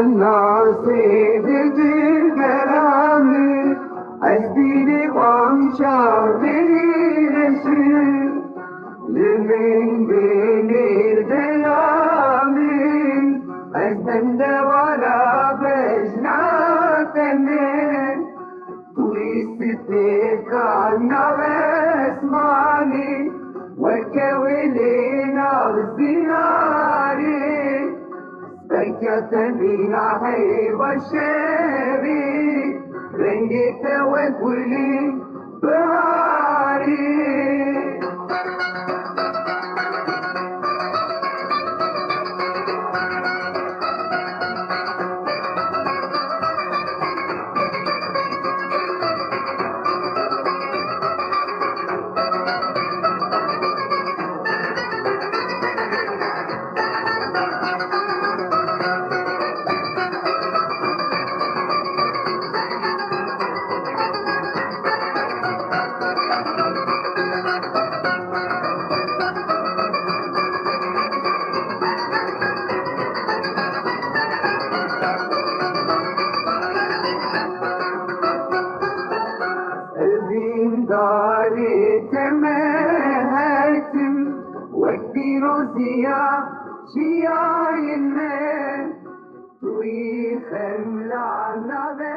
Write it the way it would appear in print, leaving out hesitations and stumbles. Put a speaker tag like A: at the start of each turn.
A: ناصيب بالكلام أجديني وامشاوري نسير لمن بين الدلامين أجدن ولا بجناتنين ويستيك عنا باسماني وكولينا بالزناري سكتني نحيب الشيبي رنجت وكلي باري داري تمهتم وكبيرو زيا شياين توي خملا نبي